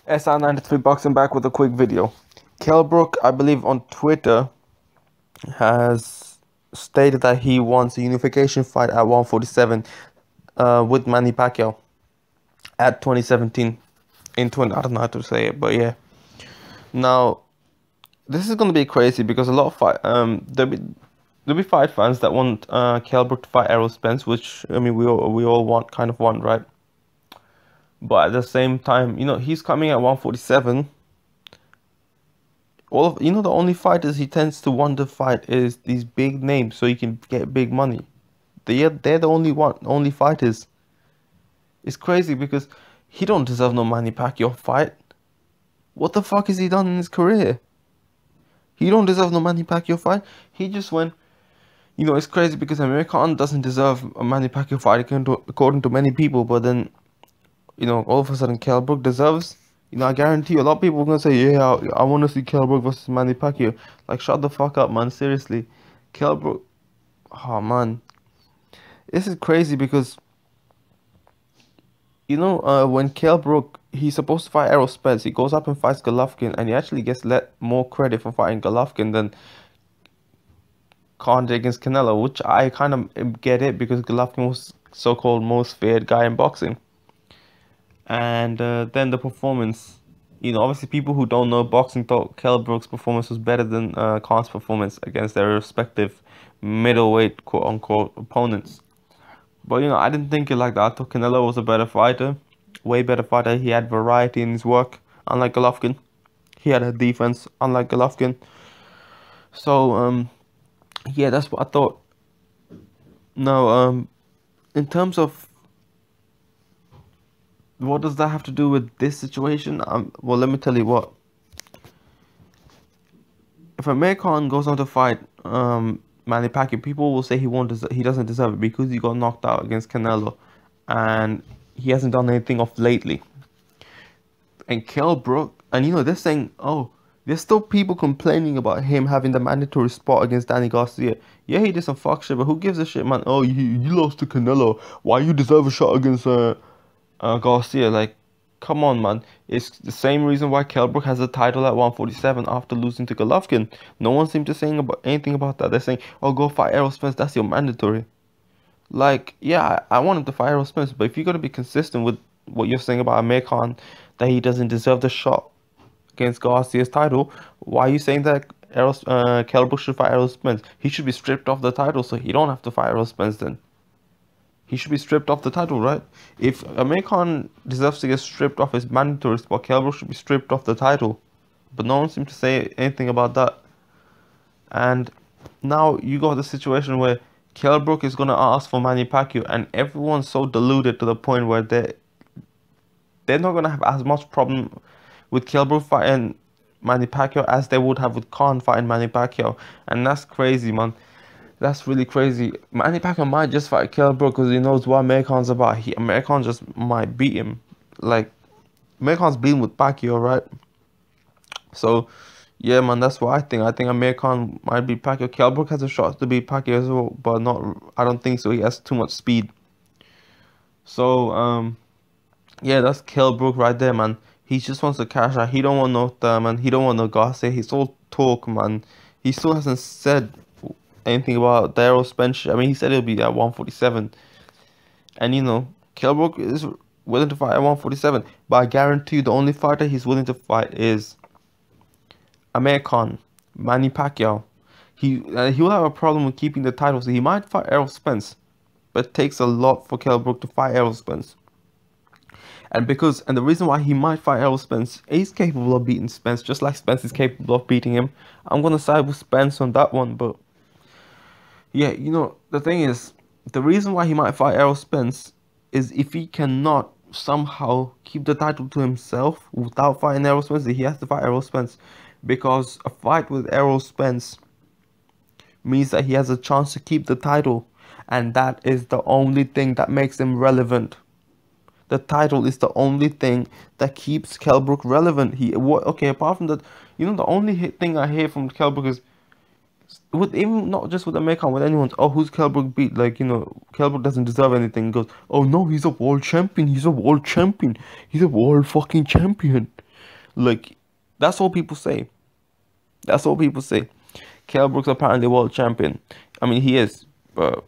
SR93 Boxing back with a quick video. Kell Brook, I believe on Twitter, has stated that he wants a unification fight at 147 with Manny Pacquiao at 2017 in 20. I don't know how to say it, but yeah. Now, this is gonna be crazy because a lot of there'll be fight fans that want Kell Brook to fight Errol Spence, which I mean we all want, right? But at the same time, he's coming at 147. The only fighters he tends to want to fight is these big names so he can get big money. They're the only fighters. It's crazy because he don't deserve no Manny Pacquiao fight. What the fuck has he done in his career? He don't deserve no Manny Pacquiao fight. He just went. It's crazy because Amir doesn't deserve a Manny Pacquiao fight according to many people, but then all of a sudden Kell Brook deserves. I guarantee you, a lot of people are gonna say, yeah, I want to see Kell Brook versus Manny Pacquiao. Like, shut the fuck up, man. Seriously, Kell Brook. Oh man, this is crazy because when Kell Brook, he's supposed to fight Errol Spence, he goes up and fights Golovkin, and he actually gets more credit for fighting Golovkin than Khan did against Canelo, which I kind of get it because Golovkin was so-called most feared guy in boxing. And then the performance, obviously people who don't know boxing thought Kell Brook's performance was better than Khan's performance against their respective middleweight quote-unquote opponents. But I didn't think it like that. I thought Canelo was a better fighter, way better fighter. He had variety in his work, unlike Golovkin. He had a defense, unlike Golovkin. So yeah, that's what I thought. Now in terms of what does that have to do with this situation? Well, let me tell you what. If Amir Khan goes on to fight Manny Pacquiao, people will say he doesn't deserve it because he got knocked out against Canelo, and he hasn't done anything of lately. And Kell Brook, and they're saying, oh, there's still people complaining about him having the mandatory spot against Danny Garcia. Yeah, he did some fuck shit, but who gives a shit, man? Oh, you lost to Canelo. Why you deserve a shot against Garcia? Like, come on, man. It's the same reason why Kell Brook has the title at 147 after losing to Golovkin. No one seemed to say anything about that. They're saying, oh, go fight Errol Spence, that's your mandatory. Like, yeah, I want him to fight Errol Spence, but if you're going to be consistent with what you're saying about Amir Khan, that he doesn't deserve the shot against Garcia's title, why are you saying that Kell Brook should fight Errol Spence? He should be stripped off the title so he don't have to fight Errol Spence then. He should be stripped off the title, right? If Amir Khan deserves to get stripped off his mandatory spot, Kell Brook should be stripped off the title. But no one seemed to say anything about that. And now you got the situation where Kell Brook is going to ask for Manny Pacquiao, and everyone's so deluded to the point where they're not going to have as much problem with Kell Brook fighting Manny Pacquiao as they would have with Khan fighting Manny Pacquiao. And that's crazy, man. That's really crazy. Manny Pacquiao might just fight Kell Brook because he knows what Amir Khan's about. Amir Khan just might beat him. Like, Amir Khan's been with Pacquiao, right? So, yeah, man, that's what I think. I think Amir Khan might beat Pacquiao. Kell Brook has a shot to beat Pacquiao as well, but I don't think so. He has too much speed. So, yeah, that's Kell Brook right there, man. He just wants to cash out. He don't want no man. He don't want no Garcia. He's all talk, man. He still hasn't said anything about Errol Spence. I mean, he said it'll be at 147, and Kell Brook is willing to fight at 147. But I guarantee you, the only fighter he's willing to fight is Amir Khan, Manny Pacquiao. He will have a problem with keeping the title, so he might fight Errol Spence, but it takes a lot for Kell Brook to fight Errol Spence. And the reason why he might fight Errol Spence, he's capable of beating Spence, just like Spence is capable of beating him. I'm gonna side with Spence on that one, but yeah, the thing is, the reason why he might fight Errol Spence is if he cannot somehow keep the title to himself without fighting Errol Spence, he has to fight Errol Spence. Because a fight with Errol Spence means that he has a chance to keep the title. And that is the only thing that makes him relevant. The title is the only thing that keeps Kell Brook relevant. Okay, apart from that, the only thing I hear from Kell Brook is, even not just with Amir Khan, with anyone, oh, who's Kell Brook beat? Like, Kell Brook doesn't deserve anything. He goes, oh no, he's a world champion. He's a world champion. He's a world fucking champion. Like, that's all people say. That's all people say. Kell Brook's apparently world champion. I mean, he is, but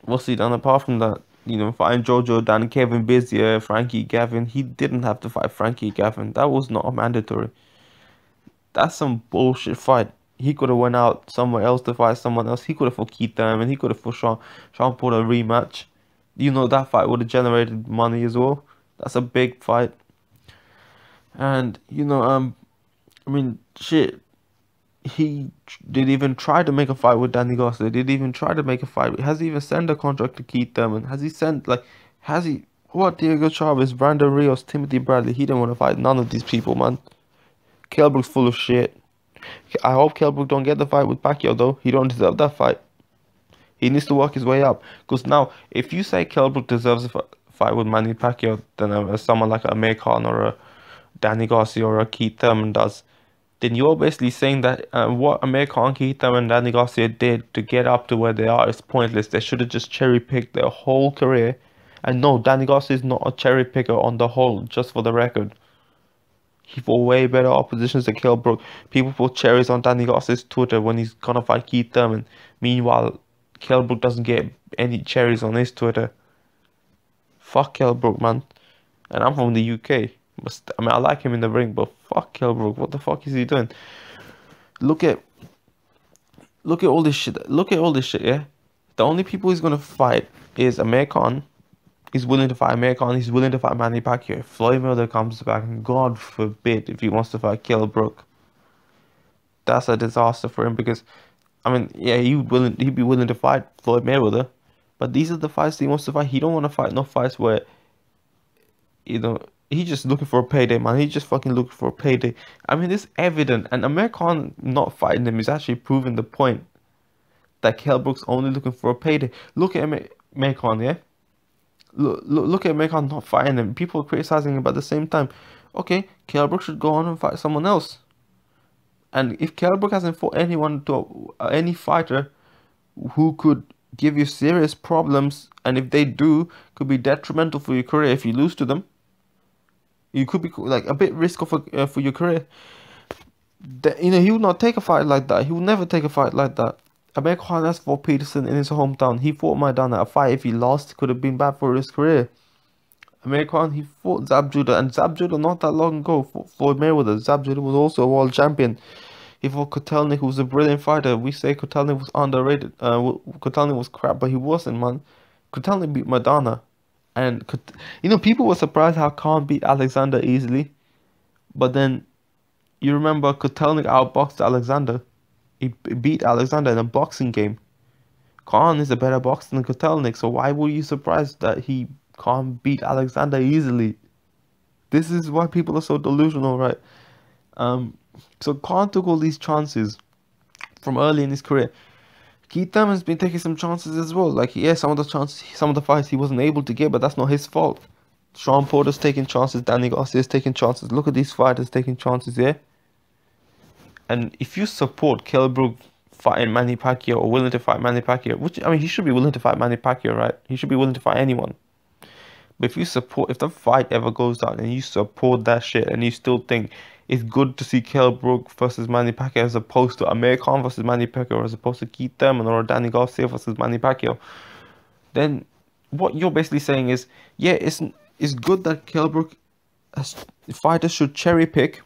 what's he done apart from that? You know, fighting Jojo, Dan, Kevin Bizier, Frankie Gavin. He didn't have to fight Frankie Gavin. That was not mandatory. That's some bullshit fight. He could have went out somewhere else to fight someone else. He could have fought Keith Thurman. He could have fought Sean Porter rematch. You know, that fight would have generated money as well. That's a big fight. And you know, I mean, shit. He did even try to make a fight with Danny Garcia. Did even try to make a fight. Has he even sent a contract to Keith Thurman? Has he sent has he what Diego Chavez, Brandon Rios, Timothy Bradley? He didn't want to fight none of these people, man. Kell Brook's full of shit. I hope Kell Brook don't get the fight with Pacquiao though. He don't deserve that fight. He needs to work his way up. Because now, if you say Kell Brook deserves a fight with Manny Pacquiao, then someone like Amir Khan or a Danny Garcia or a Keith Thurman does, then you're basically saying that what Amir Khan, Keith Thurman, and Danny Garcia did to get up to where they are is pointless. They should have just cherry-picked their whole career. And no, Danny Garcia is not a cherry picker on the whole, just for the record. He fought way better oppositions than Kell Brook. People put cherries on Danny Garcia's Twitter when he's gonna fight Keith Thurman. Meanwhile, Kell Brook doesn't get any cherries on his Twitter. Fuck Kell Brook, man. And I'm from the UK. I mean, I like him in the ring, but fuck Kell Brook. What the fuck is he doing? Look at all this shit. Look at all this shit, yeah? The only people he's gonna fight is Amir Khan. He's willing to fight Amir Khan. He's willing to fight Manny Pacquiao. If Floyd Mayweather comes back, and God forbid if he wants to fight Kell Brook, that's a disaster for him because, I mean, yeah, he'd be willing to fight Floyd Mayweather, but these are the fights he wants to fight. He don't want to fight no fights where, you know, he's just looking for a payday, man. He's just fucking looking for a payday. I mean, it's evident, and Amir Khan not fighting him is actually proving the point that Kell Brook's only looking for a payday. Look at Amir Khan, yeah? Look at Amir Khan not fighting him. People are criticizing him, but at the same time, okay, Kell Brook should go on and fight someone else. And if Kell Brook hasn't fought any fighter who could give you serious problems, and if they do, could be detrimental for your career if you lose to them, you could be like a bit risk for your career. You know, he would not take a fight like that. He would never take a fight like that. Amir Khan has fought Peterson in his hometown. He fought Maidana. A fight, if he lost, could have been bad for his career. Amir Khan, he fought Zab Judah, and Zab Judah not that long ago fought Floyd Mayweather. Zab Judah was also a world champion. He fought Kotelnik, who was a brilliant fighter. We say Kotelnik was underrated. Kotelnik was crap, but he wasn't, man. Kotelnik beat Maidana. And, you know, people were surprised how Khan beat Alexander easily. But then, you remember Kotelnik outboxed Alexander. He beat Alexander in a boxing game. Khan is a better boxer than Kotelnik, so why were you surprised that he can't beat Alexander easily? This is why people are so delusional, right? So Khan took all these chances from early in his career. Keith Thurman's been taking some chances as well. Like, yeah, some of the fights he wasn't able to get, but that's not his fault. Sean Porter's taking chances. Danny Garcia's taking chances. Look at these fighters taking chances, yeah? And if you support Kell Brook fighting Manny Pacquiao or willing to fight Manny Pacquiao, which, I mean, he should be willing to fight Manny Pacquiao, right? He should be willing to fight anyone. But if the fight ever goes down and you support that shit and you still think it's good to see Kell Brook versus Manny Pacquiao as opposed to Amir Khan versus Manny Pacquiao or as opposed to Keith Thurman or Danny Garcia versus Manny Pacquiao, then what you're basically saying is, yeah, it's good that Kell Brook, fighters should cherry pick.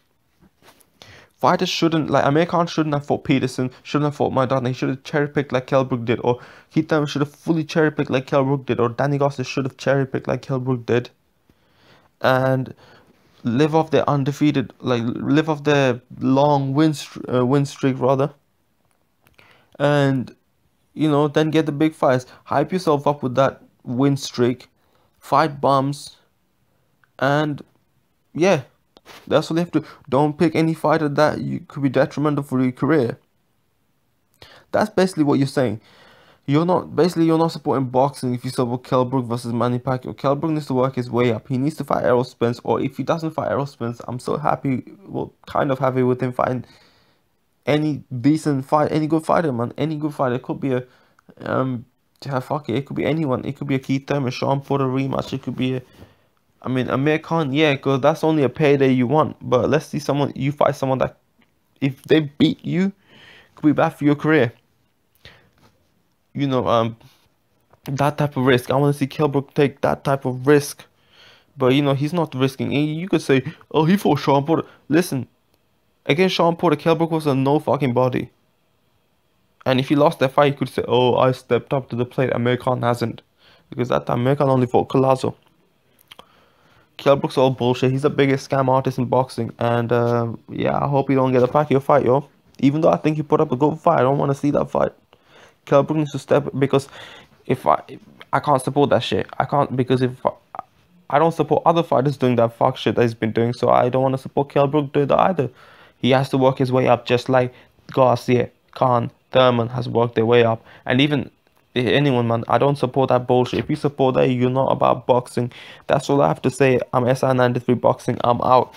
Fighters shouldn't, like Amir Khan shouldn't have fought Peterson, shouldn't have fought Maidana. He should have cherry picked like Kell Brook did, or Keith Thurman should have fully cherry picked like Kell Brook did, or Danny Garcia should have cherry picked like Kell Brook did, and live off their undefeated, live off their long win streak rather, and you know, then get the big fights, hype yourself up with that win streak, fight bums, and yeah. That's what they have to. Don't pick any fighter that you could be detrimental for your career. That's basically what you're saying. You're not supporting boxing if you support Kell Brook versus Manny Pacquiao. Kell Brook needs to work his way up. He needs to fight Errol Spence, or if he doesn't fight Errol Spence, I'm so happy, well, kind of happy with him fighting any decent fight, any good fighter, man. Any good fighter. It could be fuck it. It could be anyone. It could be a Keith Thurman, Sean Porter rematch. It could be I mean, Amir Khan, yeah, because that's only a payday you want. But let's see someone, you fight someone that, if they beat you, could be bad for your career. You know, that type of risk. I want to see Kell Brook take that type of risk. But, you know, he's not risking. You could say, oh, he fought Sean Porter. Listen, against Sean Porter, Kell Brook was a no fucking body. And if he lost that fight, he could say, oh, I stepped up to the plate. Amir Khan hasn't. Because that time, Amir Khan only fought Collazo. Kell Brook's all bullshit. He's the biggest scam artist in boxing. And, yeah, I hope he don't get a Pacquiao fight, yo. Even though I think he put up a good fight, I don't want to see that fight. Kell Brook needs to step, because if I can't support that shit. I can't, because if I don't support other fighters doing that fuck shit that he's been doing, so I don't want to support Kell Brook doing that either. He has to work his way up, just like Garcia, Khan, Thurman has worked their way up. And even anyone, man, I don't support that bullshit. If you support that, you're not about boxing. That's all I have to say. I'm SI93 Boxing. I'm out.